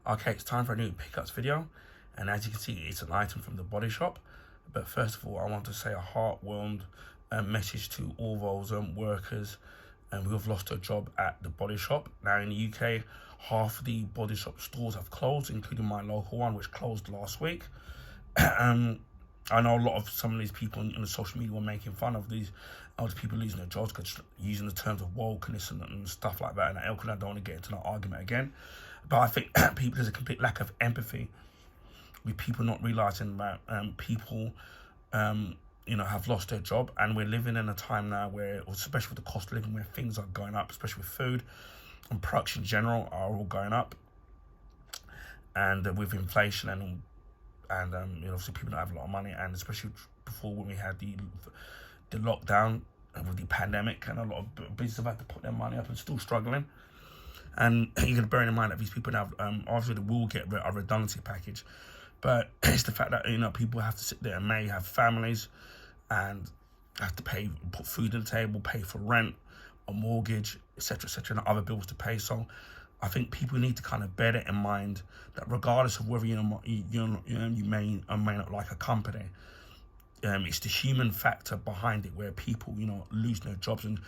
Okay, it's time for a new pickups video, and as you can see, it's an item from the Body Shop. But first of all, I want to say a heartwarming message to all those workers who have lost their job at the Body Shop. Now in the UK, half of the Body Shop stores have closed, including my local one, which closed last week. I know a lot of some of these people on the social media were making fun of these other people losing their jobs because using the terms of wokeness and stuff like that. And I don't want to get into that argument again. But I think there's a complete lack of empathy with people not realising that people, have lost their job. And we're living in a time now where, especially with the cost of living, where things are going up, especially with food and products in general are all going up. And with inflation and obviously people don't have a lot of money, and especially before when we had the lockdown and with the pandemic, and a lot of businesses have had to put their money up and still struggling. And you're going to bear in mind that these people now, obviously they will get a redundancy package, but it's the fact that, people have to sit there and may have families and have to put food on the table, pay for rent, a mortgage, etc., and other bills to pay. So I think people need to kind of bear it in mind that regardless of whether you may or may not like a company, it's the human factor behind it where people, lose their jobs. And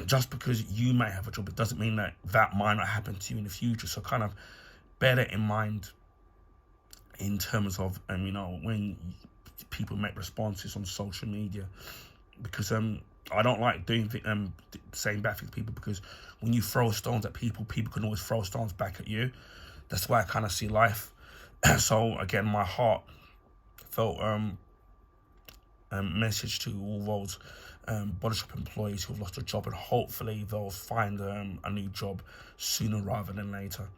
just because you may have a job, it doesn't mean that might not happen to you in the future. So kind of bear that in mind in terms of, when people make responses on social media, because I don't like saying bad things to people, because when you throw stones at people, people can always throw stones back at you. That's the way I kind of see life. So again, my heartfelt message to all those Body Shop employees who have lost their job, and hopefully they'll find a new job sooner rather than later.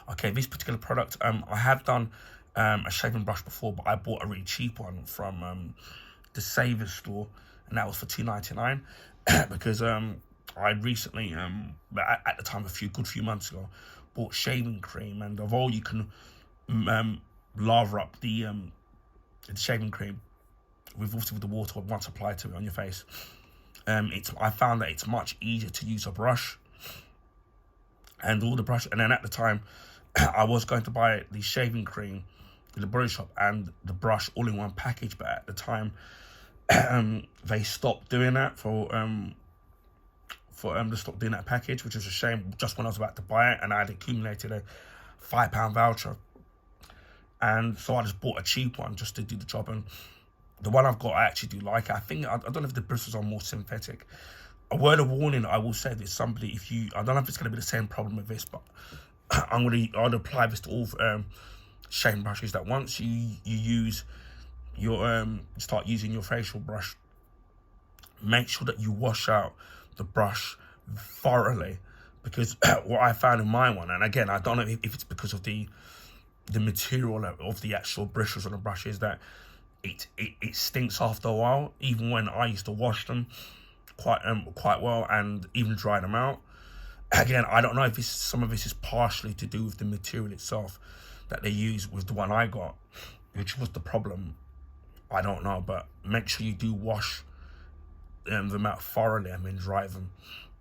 Okay, this particular product, I have done a shaving brush before, but I bought a really cheap one from the Savers store, and that was for $2.99 because I recently, at the time, a few months ago, bought shaving cream, and although you can lather up the shaving cream with the water once applied to it on your face, I found that it's much easier to use a brush and all the brush. And then at the time, I was going to buy the shaving cream in the Body Shop and the brush all in one package, but at the time they stopped doing that they stopped doing that package, which is a shame, just when I was about to buy it, and I had accumulated a £5 voucher, and so I just bought a cheap one just to do the job. And the one I've got, I actually do like it. I don't know if the bristles are more synthetic. A word of warning, I will say this: I don't know if it's going to be the same problem with this, but I'd apply this to all shaving brushes. That once you use your start using your facial brush, make sure that you wash out the brush thoroughly, because what I found in my one, and again, I don't know if it's because of the material of the actual bristles on the brush, is that it stinks after a while, even when I used to wash them quite well and even dry them out. Again, I don't know if some of this is partially to do with the material itself that they use with the one I got, which was the problem. I don't know, but make sure you do wash them out thoroughly and then dry them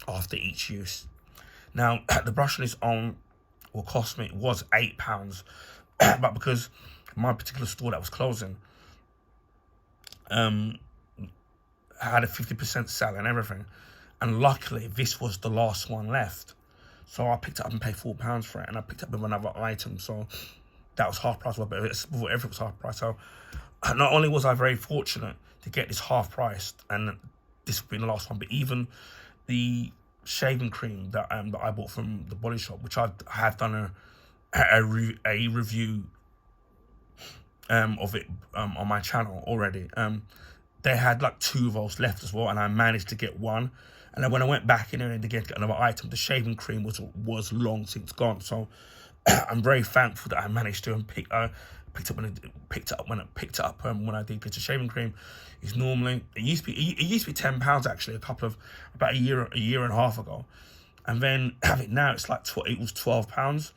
after each use. Now, the brush on its own was £8, but because my particular store that was closing had a 50% sale and everything, and luckily this was the last one left, so I picked it up and paid £4 for it, and I picked up with another item, so that was half price, but everything was half price. So not only was I very fortunate to get this half priced, and this would be the last one, but even the shaving cream that I bought from the Body Shop, which I have done a review of it on my channel already. They had like 2 of those left as well, and I managed to get one. And then when I went back in there to get another item, the shaving cream was long since gone. So I'm very thankful that I managed to pick it up when I did get the shaving cream. It's normally it used to be £10 actually about a year and a half ago, and then I think now it's like it was £12.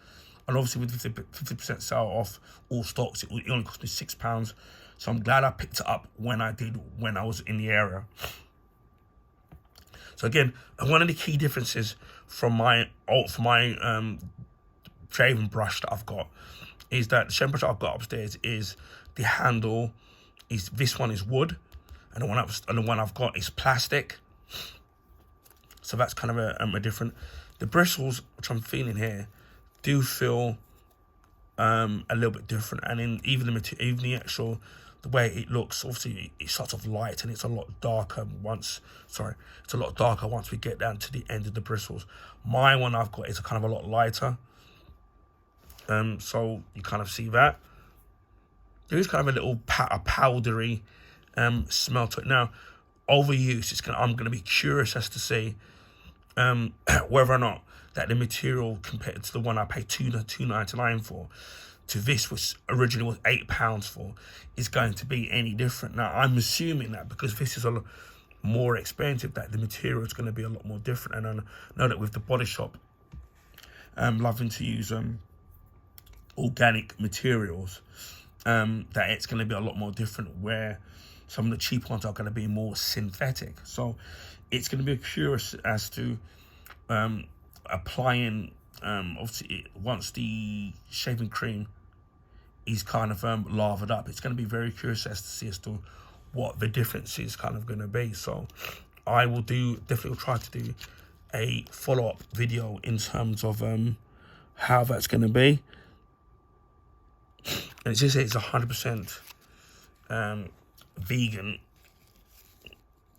And obviously with 50% sale off all stocks, it only cost me £6. So I'm glad I picked it up when I was in the area. So again, one of the key differences from my shaving brush that I've got is that the shaving brush that I've got upstairs is the handle is, this one is wood, and the one I've got is plastic. So that's kind of a different. The bristles, which I'm feeling here, do feel a little bit different, and in even the actual, the way it looks, obviously it's sort of light and it's a lot darker once. Sorry, it's a lot darker once we get down to the end of the bristles. My one I've got is kind of a lot lighter. So you kind of see that there is kind of a little powdery smell to it. Now, overuse, I'm gonna be curious as to see whether or not that the material compared to the one I paid $2.99 for, to this, which originally was £8 for, is going to be any different. Now, I'm assuming that because this is a lot more expensive, that the material is going to be a lot more different. And I know that with the Body Shop, loving to use organic materials, that it's going to be a lot more different, where some of the cheap ones are going to be more synthetic. So it's going to be curious as to applying, obviously once the shaving cream is kind of lathered up, it's going to be very curious as to see as to what the difference is kind of going to be. So I will definitely try to do a follow-up video in terms of how that's going to be. And it just says it's 100% vegan,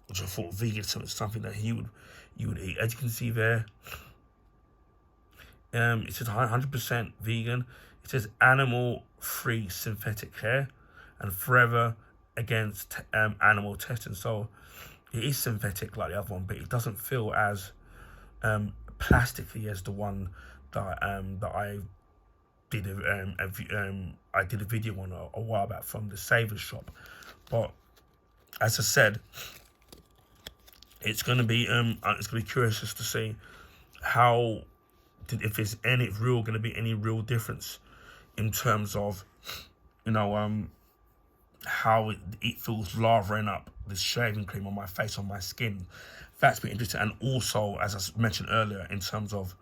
which I thought vegan is something that you would eat. As you can see there, it says 100% vegan. It says animal-free synthetic hair and forever against animal testing. So it is synthetic like the other one, but it doesn't feel as plasticky as the one that I did I did a video on a while back from the Savers shop. But as I said, it's gonna be curious as to see how, if there's any real gonna be any real difference in terms of, you know, how it feels lathering up this shaving cream on my face, on my skin. That's been interesting. And also, as I mentioned earlier, in terms of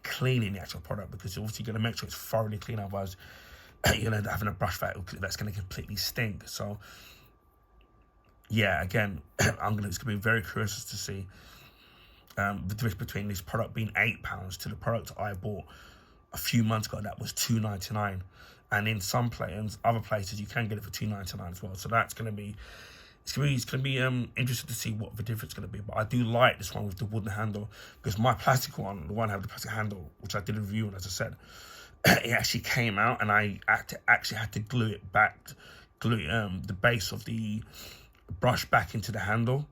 cleaning the actual product, because you're obviously going to make sure it's thoroughly clean, otherwise you're going to having a brush that's going to completely stink. So yeah, again, it's going to be very curious to see the difference between this product being £8 to the product I bought a few months ago that was $2.99, and in some places, other places, you can get it for $2.99 as well. So that's going to be, it's going to be interesting to see what the difference is going to be. But I do like this one with the wooden handle, because my plastic one, the one I have the plastic handle, which I did a review on, as I said, it actually came out, and I actually had to glue it back, the base of the brush back into the handle,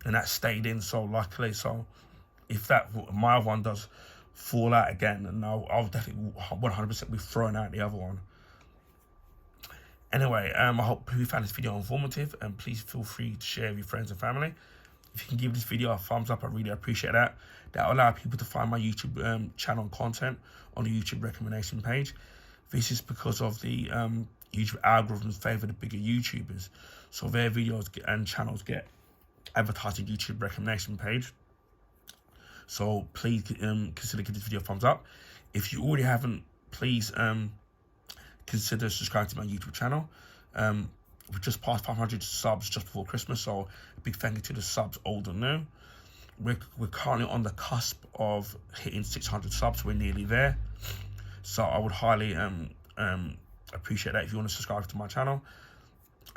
and that stayed in. So luckily, so if my one does fall out again, and I'll definitely 100% be throwing out the other one. Anyway, I hope you found this video informative, and please feel free to share with your friends and family. If you can give this video a thumbs up, I really appreciate that. That will allow people to find my YouTube channel and content on the YouTube recommendation page. This is because of the YouTube algorithms favour the bigger YouTubers, so their videos and channels get advertised in YouTube recommendation page. So please consider giving this video a thumbs up. If you already haven't, please consider subscribing to my YouTube channel. We just passed 500 subs just before Christmas, so a big thank you to the subs, old and new. We're currently on the cusp of hitting 600 subs. We're nearly there, so I would highly appreciate that if you want to subscribe to my channel.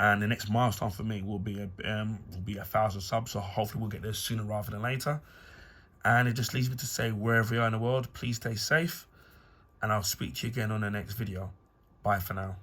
And the next milestone for me will be 1,000 subs. So hopefully we'll get there sooner rather than later. And it just leaves me to say, wherever you are in the world, please stay safe, and I'll speak to you again on the next video. Bye for now.